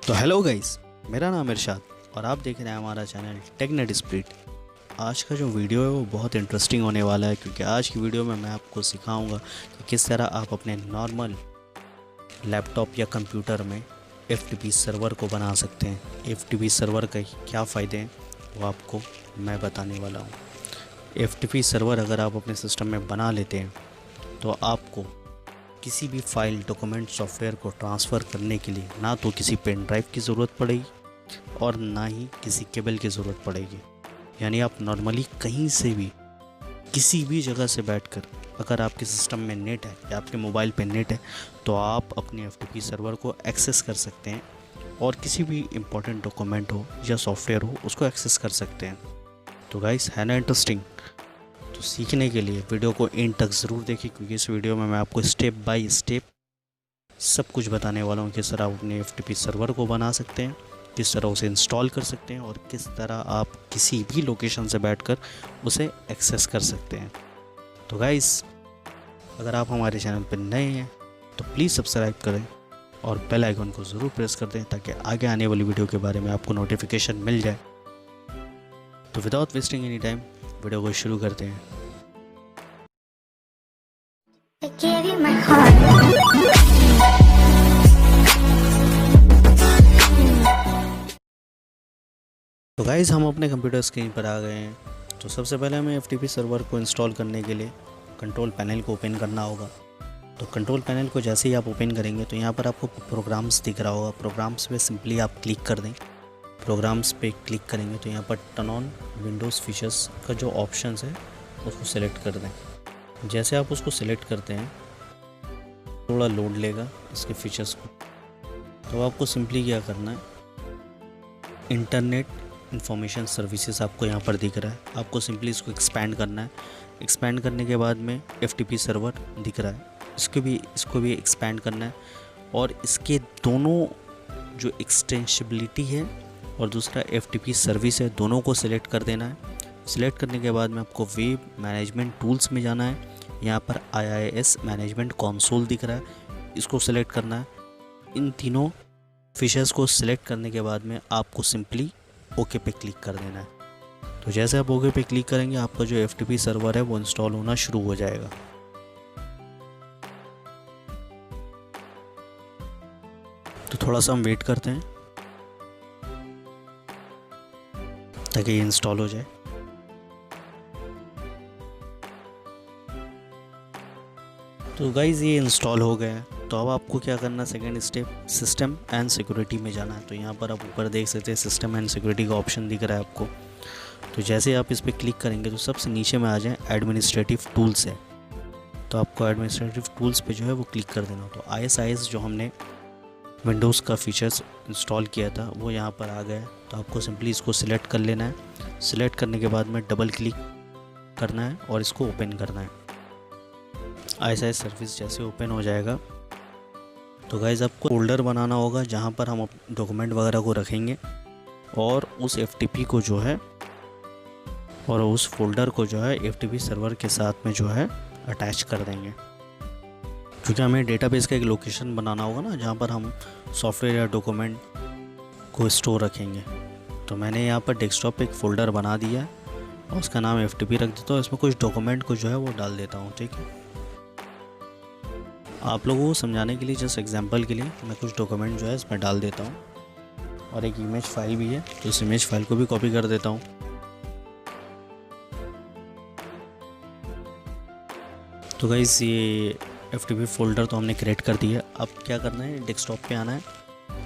तो hello guys, मेरा नाम इरशाद और आप देख रहे हैं हमारा चैनल टेकनेट स्प्लिट। आज का जो वीडियो है वो बहुत इंटरेस्टिंग होने वाला है, क्योंकि आज की वीडियो में मैं आपको सिखाऊंगा कि किस तरह आप अपने नॉर्मल लैपटॉप या कंप्यूटर में FTP सर्वर को बना सकते हैं। FTP सर्वर के क्या फ़ायदे हैं वो आपको मैं बताने वाला हूँ। FTP सर्वर अगर आप अपने सिस्टम में बना लेते हैं तो आपको किसी भी फाइल, डॉक्यूमेंट, सॉफ्टवेयर को ट्रांसफ़र करने के लिए ना तो किसी पेन ड्राइव की ज़रूरत पड़ेगी और ना ही किसी केबल की ज़रूरत पड़ेगी। यानी आप नॉर्मली कहीं से भी किसी भी जगह से बैठकर, अगर आपके सिस्टम में नेट है या आपके मोबाइल पे नेट है, तो आप अपने FTP सर्वर को एक्सेस कर सकते हैं और किसी भी इम्पोर्टेंट डॉक्यूमेंट हो या सॉफ्टवेयर हो उसको एक्सेस कर सकते हैं। तो गाइस, है ना इंटरेस्टिंग? तो सीखने के लिए वीडियो को एंड तक ज़रूर देखिए, क्योंकि इस वीडियो में मैं आपको स्टेप बाय स्टेप सब कुछ बताने वाला हूँ। किस तरह आप अपने FTP सर्वर को बना सकते हैं, किस तरह उसे इंस्टॉल कर सकते हैं और किस तरह आप किसी भी लोकेशन से बैठकर उसे एक्सेस कर सकते हैं। तो गाइस, अगर आप हमारे चैनल पर नए हैं तो प्लीज़ सब्सक्राइब करें और बेल आइकन को ज़रूर प्रेस कर दें, ताकि आगे आने वाली वीडियो के बारे में आपको नोटिफिकेशन मिल जाए। तो without wasting any time video को शुरू करते हैं। I gave you my heart. तो गाइज़, हम अपने कंप्यूटर स्क्रीन पर आ गए हैं। तो सबसे पहले हमें FTP सर्वर को इंस्टॉल करने के लिए कंट्रोल पैनल को ओपन करना होगा। तो कंट्रोल पैनल को जैसे ही आप ओपन करेंगे तो यहाँ पर आपको प्रोग्राम्स दिख रहा होगा। प्रोग्राम्स पे सिंपली आप क्लिक कर दें। प्रोग्राम्स पे क्लिक करेंगे तो यहाँ पर टर्न ऑन विंडोज़ फीचर्स का जो ऑप्शंस है उसको सेलेक्ट कर दें। जैसे आप उसको सिलेक्ट करते हैं थोड़ा लोड लेगा इसके फीचर्स को। तो आपको सिंपली क्या करना है, इंटरनेट इंफॉर्मेशन सर्विसेज आपको यहाँ पर दिख रहा है, आपको सिंपली इसको एक्सपैंड करना है। एक्सपैंड करने के बाद में FTP सर्वर दिख रहा है, इसको भी एक्सपैंड करना है और इसके दोनों जो एक्सटेंसिबिलिटी है और दूसरा FTP सर्विस है, दोनों को सिलेक्ट कर देना है। सिलेक्ट करने के बाद में आपको वेब मैनेजमेंट टूल्स में जाना है। यहाँ पर IIS मैनेजमेंट कंसोल दिख रहा है, इसको सिलेक्ट करना है। इन तीनों फीचर्स को सिलेक्ट करने के बाद में आपको सिंपली ओके पे क्लिक कर देना है। तो जैसे आप ओके पे क्लिक करेंगे आपका जो FTP सर्वर है वो इंस्टॉल होना शुरू हो जाएगा। तो थोड़ा सा हम वेट करते हैं ताकि ये इंस्टॉल हो जाए। तो गाइज़, ये इंस्टॉल हो गया है। तो अब आपको क्या करना, second step system and security में जाना है। तो यहाँ पर आप ऊपर देख सकते हैं सिस्टम एंड सिक्योरिटी का ऑप्शन दिख रहा है आपको। तो जैसे आप इस पर क्लिक करेंगे तो सबसे नीचे में आ जाए एडमिनिस्ट्रेटिव टूल्स है। तो आपको एडमिनिस्ट्रेटिव टूल्स पे जो है वो क्लिक कर देना। तो ISIS जो हमने विंडोज़ का फीचर्स इंस्टॉल किया था वो यहाँ पर आ गया है। तो आपको सिंपली इसको सिलेक्ट कर लेना है। सिलेक्ट करने के बाद में डबल क्लिक करना है और इसको ओपन करना है। ISIS सर्विस जैसे ओपन हो जाएगा तो गाइज़ आपको फोल्डर बनाना होगा जहाँ पर हम डॉक्यूमेंट वगैरह को रखेंगे और उस FTP को जो है और उस फोल्डर को जो है FTP सर्वर के साथ में जो है अटैच कर देंगे। क्योंकि हमें डेटाबेस का एक लोकेशन बनाना होगा ना जहाँ पर हम सॉफ्टवेयर या डॉक्यूमेंट को स्टोर रखेंगे। तो मैंने यहाँ पर डेस्कटॉप पे एक फ़ोल्डर बना दिया है और उसका नाम FTP रख देता हूँ। इसमें कुछ डॉक्यूमेंट को जो है वो डाल देता हूँ। ठीक है, आप लोगों को समझाने के लिए, जस्ट एग्जांपल के लिए मैं कुछ डॉक्यूमेंट जो है इसमें डाल देता हूँ और एक इमेज फाइल भी है तो इस इमेज फाइल को भी कॉपी कर देता हूँ। तो गाइस, ये FTP फोल्डर तो हमने क्रिएट कर दिया। अब क्या करना है, डेस्कटॉप पे आना है।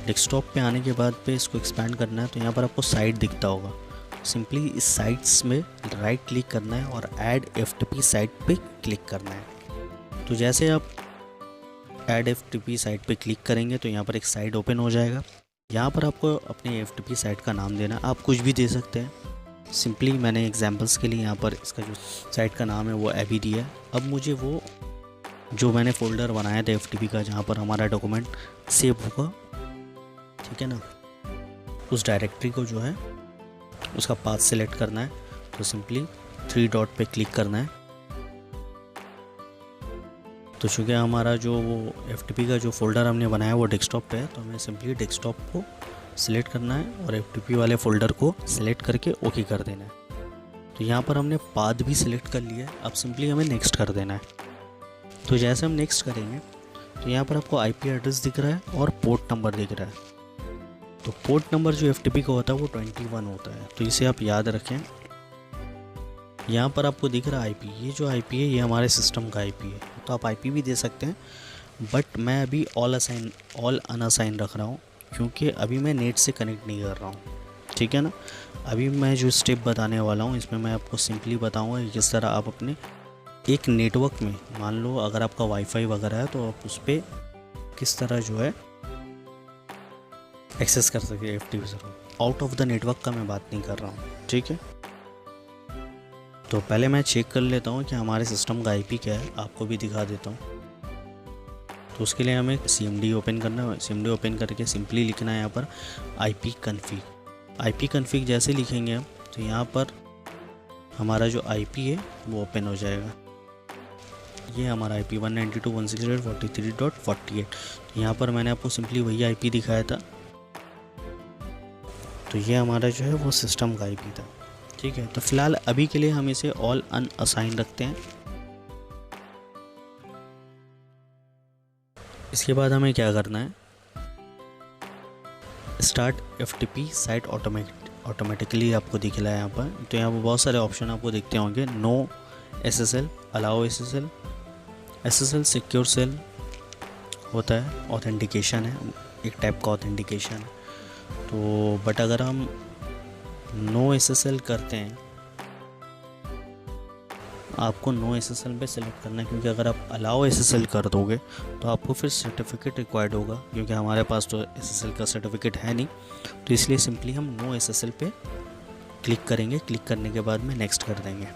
डेस्कटॉप पे आने के बाद पे इसको एक्सपैंड करना है। तो यहाँ पर आपको साइट दिखता होगा, सिंपली इस साइट्स में राइट क्लिक करना है और ऐड FTP साइट पे क्लिक करना है। तो जैसे आप ऐड FTP साइट पे क्लिक करेंगे तो यहाँ पर एक साइट ओपन हो जाएगा। यहाँ पर आपको अपने FTP साइट का नाम देना है, आप कुछ भी दे सकते हैं। सिंपली मैंने एग्जांपल्स के लिए यहाँ पर इसका जो साइट का नाम है वो अभी दिया है। अब मुझे वो जो मैंने फ़ोल्डर बनाया था FTP का जहाँ पर हमारा डॉक्यूमेंट सेव होगा, ठीक है ना, उस डायरेक्टरी को जो है उसका पाथ सेलेक्ट करना है। तो सिंपली 3 डॉट पे क्लिक करना है। तो चूँकि हमारा जो वो FTP का जो फ़ोल्डर हमने बनाया वो डेस्कटॉप पे है, तो हमें सिंपली डेस्कटॉप को सिलेक्ट करना है और FTP वाले फ़ोल्डर को सिलेक्ट करके ओके कर देना है। तो यहाँ पर हमने पाथ भी सिलेक्ट कर लिया है, अब सिंपली हमें नेक्स्ट कर देना है। तो जैसे हम नेक्स्ट करेंगे तो यहाँ पर आपको IP एड्रेस दिख रहा है और पोर्ट नंबर दिख रहा है। तो पोर्ट नंबर जो FTP का होता है वो 21 होता है, तो इसे आप याद रखें। यहाँ पर आपको दिख रहा है IP, ये जो IP है ये हमारे सिस्टम का IP है, तो आप IP भी दे सकते हैं, बट मैं अभी ऑल अनअसाइन रख रहा हूँ क्योंकि अभी मैं नेट से कनेक्ट नहीं कर रहा हूँ, ठीक है ना। अभी मैं जो स्टेप बताने वाला हूँ इसमें मैं आपको सिंपली बताऊँगा कि किस तरह आप अपने एक नेटवर्क में, मान लो अगर आपका वाईफाई वगैरह है तो आप उस पर किस तरह जो है एक्सेस कर सकते हैं FTP server. Out of the network का मैं बात नहीं कर रहा हूँ, ठीक है। तो पहले मैं चेक कर लेता हूँ कि हमारे सिस्टम का IP क्या है, आपको भी दिखा देता हूँ। तो उसके लिए हमें CMD ओपन करना है। CMD ओपन करके सिंपली लिखना है यहाँ पर IP config। जैसे लिखेंगे हम तो यहाँ पर हमारा जो IP है वो ओपन हो जाएगा। ये हमारा IP 192.168.43.48। तो यहाँ पर मैंने आपको सिंपली वही IP दिखाया था। तो ये हमारा जो है वो सिस्टम का IP था, ठीक है। तो फिलहाल अभी के लिए हम इसे ऑल अनअसाइन रखते हैं। इसके बाद हमें क्या करना है, स्टार्ट FTP साइट ऑटोमेटिकली आपको दिख रहा है यहाँ पर। तो यहाँ पर बहुत सारे ऑप्शन आपको दिखते होंगे, no SSL, allow SSL secure cell होता है, ऑथेंटिकेशन है, एक टाइप का ऑथेंटिकेशन है। तो बट अगर हम नो SSL करते हैं, आपको नो SSL पे सेलेक्ट करना है, क्योंकि अगर आप अलाउ SSL कर दोगे तो आपको फिर सर्टिफिकेट रिक्वायर्ड होगा, क्योंकि हमारे पास तो SSL का सर्टिफिकेट है नहीं। तो इसलिए सिंपली हम नो SSL पे क्लिक करेंगे। क्लिक करने के बाद में नेक्स्ट कर देंगे।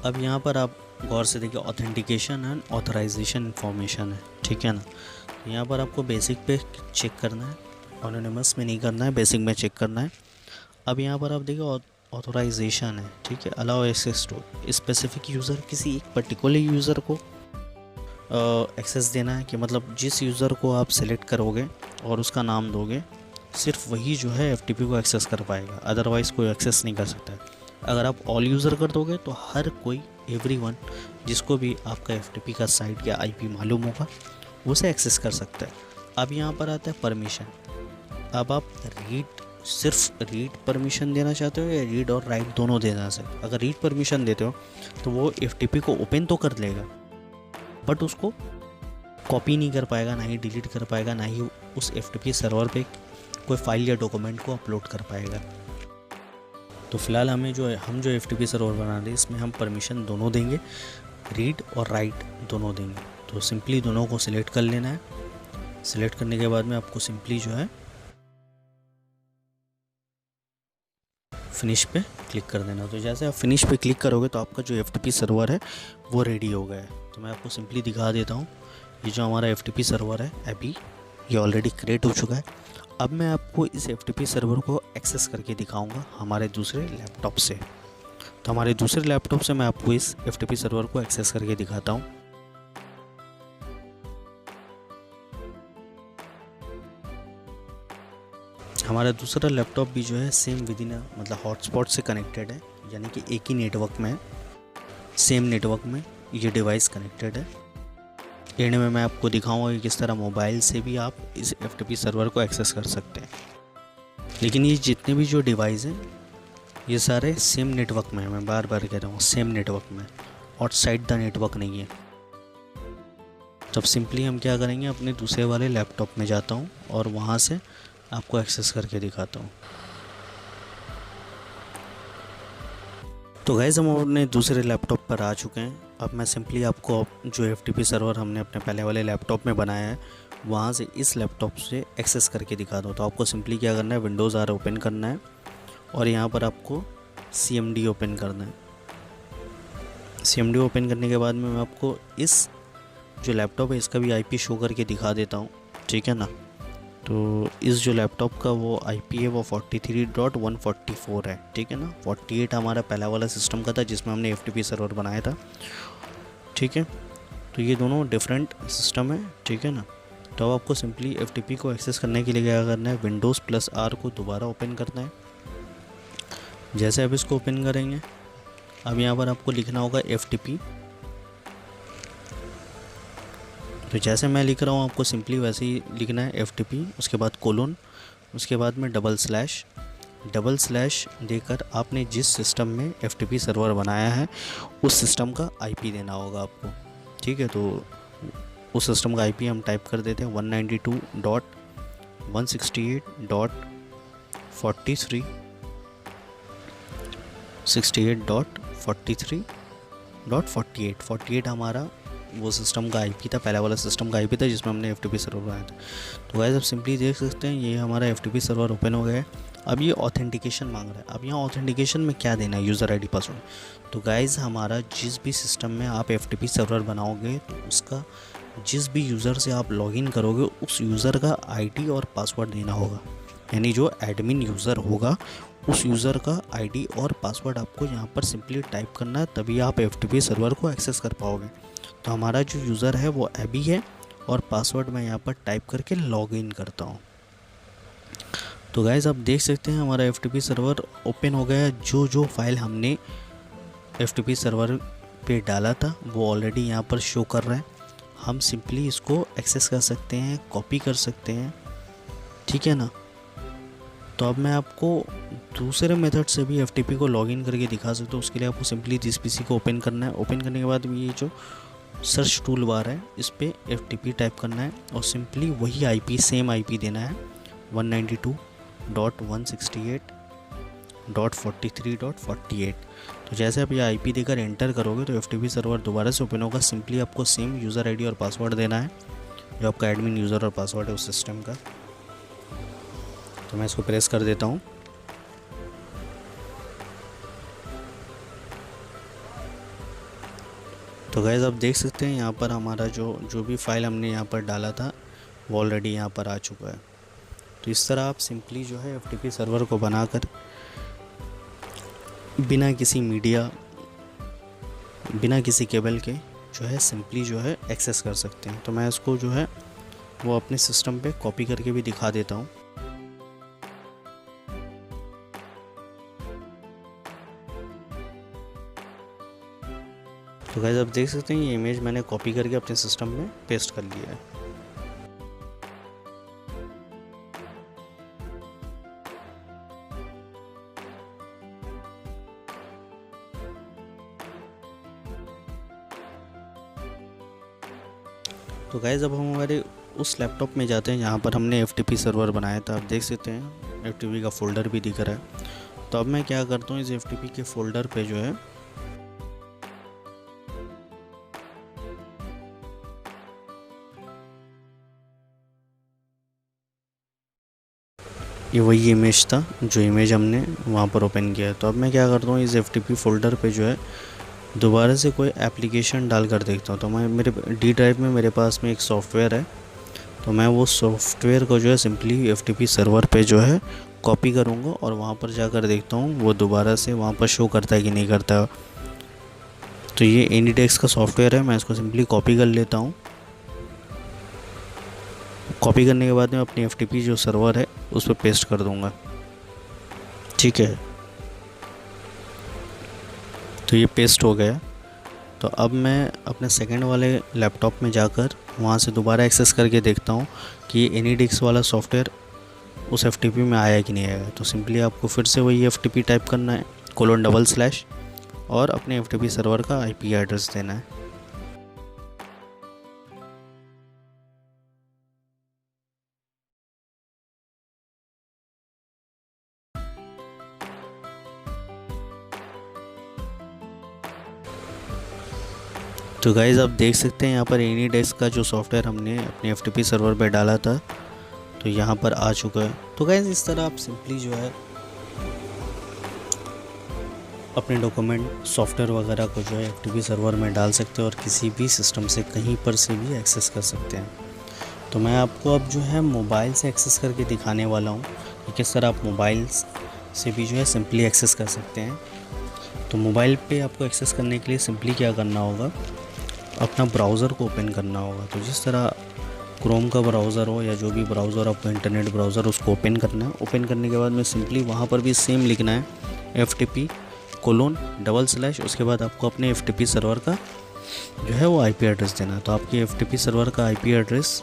अब यहाँ पर आप गौर से देखिए, ऑथेंटिकेशन एंड ऑथराइजेशन इन्फॉर्मेशन है, ठीक है ना। तो यहाँ पर आपको बेसिक पे चेक करना है, एनोनिमस में नहीं करना है, बेसिक में चेक करना है। अब यहाँ पर आप देखिए ऑथराइजेशन है, ठीक है, allow access to specific user, किसी एक पर्टिकुलर यूज़र को एक्सेस देना है, कि मतलब जिस यूज़र को आप सेलेक्ट करोगे और उसका नाम दोगे सिर्फ वही जो है FTP को एक्सेस कर पाएगा, अदरवाइज़ कोई एक्सेस नहीं कर सकता है। अगर आप ऑल यूज़र कर दोगे तो हर कोई, एवरीवन, जिसको भी आपका FTP का साइट या IP मालूम होगा वो उसे एक्सेस कर सकता है। अब यहाँ पर आता है परमिशन। अब आप सिर्फ रीड परमिशन देना चाहते हो या रीड और राइट दोनों देना चाहते हो। अगर रीड परमिशन देते हो तो वो FTP को ओपन तो कर लेगा, बट उसको कॉपी नहीं कर पाएगा, ना ही डिलीट कर पाएगा, ना ही उस FTP सर्वर पे कोई फाइल या डॉक्यूमेंट को अपलोड कर पाएगा। तो फिलहाल हम जो FTP सर्वर बना रहे हैं इसमें हम परमिशन दोनों देंगे, रीड और राइट दोनों देंगे। तो सिंपली दोनों को सिलेक्ट कर लेना है। सिलेक्ट करने के बाद में आपको सिंपली जो है फिनिश पे क्लिक कर देना। तो जैसे आप फिनिश पे क्लिक करोगे तो आपका जो FTP सर्वर है वो रेडी हो गया है। तो मैं आपको सिंपली दिखा देता हूँ, ये जो हमारा FTP सर्वर है अभी ये ऑलरेडी क्रिएट हो चुका है। अब मैं आपको इस FTP सर्वर को एक्सेस करके दिखाऊंगा हमारे दूसरे लैपटॉप से। तो हमारे दूसरे लैपटॉप से मैं आपको इस FTP सर्वर को एक्सेस करके दिखाता हूँ। हमारा दूसरा लैपटॉप भी जो है सेम विदिन मतलब हॉटस्पॉट से कनेक्टेड है, यानी कि एक ही नेटवर्क में है, सेम नेटवर्क में ये डिवाइस कनेक्टेड है। एंड में मैं आपको दिखाऊंगा कि किस तरह मोबाइल से भी आप इस FTP सर्वर को एक्सेस कर सकते हैं। लेकिन ये जितने भी जो डिवाइस हैं ये सारे सेम नेटवर्क में है, मैं बार बार कह रहा हूँ सेम नेटवर्क में, आउटसाइड द नेटवर्क नहीं है। तब सिंपली हम क्या करेंगे, अपने दूसरे वाले लैपटॉप में जाता हूँ और वहाँ से आपको एक्सेस करके दिखाता हूँ। तो गाइस हम अपने दूसरे लैपटॉप पर आ चुके हैं। अब मैं सिंपली आपको जो FTP सर्वर हमने अपने पहले वाले लैपटॉप में बनाया है वहाँ से इस लैपटॉप से एक्सेस करके दिखा दो। तो आपको सिंपली क्या करना है, विंडोज़ R ओपन करना है और यहाँ पर आपको CMD ओपन करना है। CMD ओपन करने के बाद में मैं आपको इस जो लैपटॉप है इसका भी IP शो करके दिखा देता हूँ, ठीक है ना। तो इस जो लैपटॉप का वो IP है वो 43.144 है, ठीक है ना। 48 हमारा पहला वाला सिस्टम का था जिसमें हमने FTP सर्वर बनाया था, ठीक है। तो ये दोनों डिफरेंट सिस्टम है, ठीक है ना। तो अब आपको सिंपली FTP को एक्सेस करने के लिए क्या करना है, Windows+R को दोबारा ओपन करना है। जैसे अब इसको ओपन करेंगे, अब यहाँ पर आपको लिखना होगा FTP। तो जैसे मैं लिख रहा हूँ आपको सिंपली वैसे ही लिखना है FTP, उसके बाद कोलोन, उसके बाद में डबल स्लैश देकर आपने जिस सिस्टम में FTP सर्वर बनाया है उस सिस्टम का IP देना होगा आपको, ठीक है। तो उस सिस्टम का IP हम टाइप कर देते हैं 192.168.43.48 हमारा वो सिस्टम का IP था, पहला वाला सिस्टम का IP था जिसमें हमने FTP सर्वर बनाया था। तो गाइस आप सिंपली देख सकते हैं ये हमारा FTP सर्वर ओपन हो गया है। अब ये ऑथेंटिकेशन मांग रहा है। अब यहाँ ऑथेंटिकेशन में क्या देना है, यूज़र ID पासवर्ड। तो गाइस हमारा जिस भी सिस्टम में आप FTP सर्वर बनाओगे तो उसका जिस भी यूज़र से आप लॉगिन करोगे उस यूज़र का ID और पासवर्ड देना होगा, यानी जो एडमिन यूज़र होगा उस यूज़र का ID और पासवर्ड आपको यहाँ पर सिंपली टाइप करना है, तभी आप FTP सर्वर को एक्सेस कर पाओगे। तो हमारा जो यूज़र है वो एबी है और पासवर्ड मैं यहाँ पर टाइप करके लॉगिन करता हूँ। तो गाइस आप देख सकते हैं हमारा FTP सर्वर ओपन हो गया है। जो फाइल हमने FTP सर्वर पे डाला था वो ऑलरेडी यहाँ पर शो कर रहा है। हम सिंपली इसको एक्सेस कर सकते हैं, कॉपी कर सकते हैं, ठीक है ना। तो अब मैं आपको दूसरे मेथड से भी FTP को लॉगिन करके दिखा सकता हूँ। उसके लिए आपको सिंपली दिस PC को ओपन करना है। ओपन करने के बाद ये जो सर्च टूल बार है इस पर FTP टाइप करना है और सिंपली वही IP सेम IP देना है 192.168.43.48। तो जैसे आप ये IP देकर एंटर करोगे तो FTP सर्वर दोबारा से ओपन होगा। सिंपली आपको सेम यूज़र ID और पासवर्ड देना है जो आपका एडमिन यूज़र और पासवर्ड है उस सिस्टम का। तो मैं इसको प्रेस कर देता हूँ। तो गाइस आप देख सकते हैं यहाँ पर हमारा जो भी फाइल हमने यहाँ पर डाला था वो ऑलरेडी यहाँ पर आ चुका है। तो इस तरह आप सिंपली जो है FTP सर्वर को बनाकर बिना किसी मीडिया, बिना किसी केबल के जो है सिंपली जो है एक्सेस कर सकते हैं। तो मैं इसको जो है वो अपने सिस्टम पे कॉपी करके भी दिखा देता हूँ। तो गाइस आप देख सकते हैं ये इमेज मैंने कॉपी करके अपने सिस्टम में पेस्ट कर लिया है। तो गाइस अब हम हमारे उस लैपटॉप में जाते हैं जहाँ पर हमने FTP सर्वर बनाया था। आप देख सकते हैं FTP का फ़ोल्डर भी दिख रहा है। तो अब मैं क्या करता हूँ, इस FTP के फ़ोल्डर पे जो है ये वही इमेज था जो इमेज हमने वहाँ पर ओपन किया है। तो अब मैं क्या करता हूँ, इस FTP फ़ोल्डर पे जो है दोबारा से कोई एप्लीकेशन डाल कर देखता हूँ। तो मैं मेरे D ड्राइव में मेरे पास में एक सॉफ्टवेयर है, तो मैं वो सॉफ्टवेयर को जो है सिंपली FTP सर्वर पे जो है कॉपी करूँगा और वहाँ पर जाकर देखता हूँ वो दोबारा से वहाँ पर शो करता है कि नहीं करता। तो ये एनीडेस्क का सॉफ्टवेयर है, मैं इसको सिंपली कॉपी कर लेता हूँ। कॉपी करने के बाद में अपनी FTP जो सर्वर है उस पर पेस्ट कर दूँगा, ठीक है। तो ये पेस्ट हो गया। तो अब मैं अपने सेकंड वाले लैपटॉप में जाकर वहाँ से दोबारा एक्सेस करके देखता हूँ कि ये एनीडेस्क वाला सॉफ्टवेयर उस FTP में आया कि नहीं आया। तो सिंपली आपको फिर से वही FTP टाइप करना है :/ और अपने FTP सर्वर का IP एड्रेस देना है। तो गाइज़ आप देख सकते हैं यहाँ पर एनीडेस्क का जो सॉफ्टवेयर हमने अपने FTP सर्वर पे डाला था तो यहाँ पर आ चुका है। तो गाइज़ इस तरह आप सिंपली जो है अपने डॉक्यूमेंट सॉफ्टवेयर वगैरह को जो है FTP सर्वर में डाल सकते हैं और किसी भी सिस्टम से कहीं पर से भी एक्सेस कर सकते हैं। तो तो मैं आपको अब जो है मोबाइल से एक्सेस करके दिखाने वाला हूँ कि किस तरह आप मोबाइल से भी जो है सिंपली एक्सेस कर सकते हैं। तो मोबाइल पे आपको एक्सेस करने के लिए सिंपली क्या करना होगा, अपना ब्राउज़र को ओपन करना होगा। तो जिस तरह क्रोम का ब्राउज़र हो या जो भी ब्राउज़र आपको इंटरनेट ब्राउज़र, उसको ओपन करना है। ओपन करने के बाद में सिंपली वहाँ पर भी सेम लिखना है FTP:/, उसके बाद आपको अपने FTP सर्वर का जो है वो IP एड्रेस देना है। तो आपके FTP सर्वर का IP एड्रेस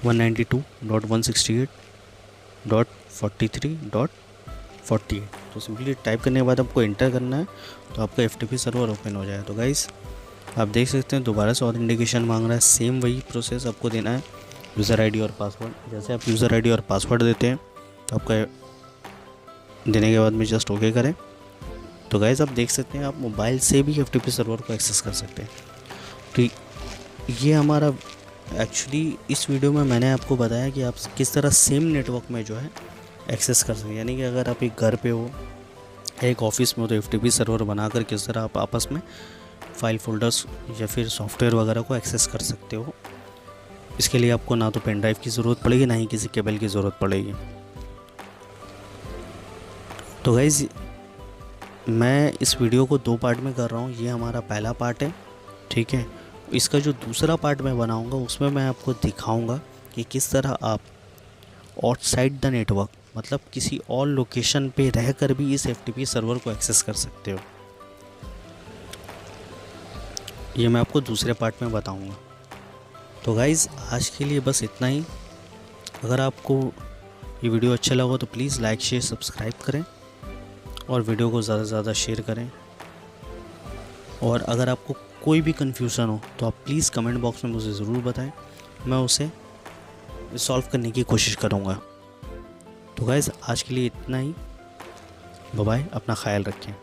192.168.43.48। तो सिंपली टाइप करने के बाद आपको इंटर करना है, तो आपका FTP सर्वर ओपन हो जाए। तो गाइस आप देख सकते हैं दोबारा से ऑथेंटिकेशन मांग रहा है। सेम वही प्रोसेस आपको देना है, यूज़र ID और पासवर्ड। जैसे आप यूज़र ID और पासवर्ड देते हैं तो आपका देने के बाद में जस्ट ओके करें। तो गाइस आप देख सकते हैं आप मोबाइल से भी FTP सर्वर को एक्सेस कर सकते हैं। तो ये हमारा एक्चुअली इस वीडियो में मैंने आपको बताया कि आप किस तरह सेम नेटवर्क में जो है एक्सेस कर सकते हैं। यानी कि अगर आप एक घर पे हो, एक ऑफिस में हो, तो FTP सर्वर बनाकर किस तरह आप आपस में फाइल फोल्डर्स या फिर सॉफ्टवेयर वगैरह को एक्सेस कर सकते हो। इसके लिए आपको ना तो पेन ड्राइव की ज़रूरत पड़ेगी, ना ही किसी केबल की ज़रूरत पड़ेगी। तो गाइज़ मैं इस वीडियो को 2 पार्ट में कर रहा हूँ। ये हमारा पहला पार्ट है, ठीक है। इसका जो दूसरा पार्ट मैं बनाऊँगा उसमें मैं आपको दिखाऊँगा कि किस तरह आप आउटसाइड द नेटवर्क, मतलब किसी और लोकेशन पे रहकर भी इस FTP सर्वर को एक्सेस कर सकते हो। ये मैं आपको दूसरे पार्ट में बताऊँगा। तो गाइज़ आज के लिए बस इतना ही। अगर आपको ये वीडियो अच्छा लगा तो प्लीज़ लाइक शेयर सब्सक्राइब करें और वीडियो को ज़्यादा से ज़्यादा शेयर करें। और अगर आपको कोई भी कन्फ्यूज़न हो तो आप प्लीज़ कमेंट बॉक्स में मुझे ज़रूर बताएं, मैं उसे सॉल्व करने की कोशिश करूँगा। तो गाइज़ आज के लिए इतना ही। बाय बाय, अपना ख्याल रखें।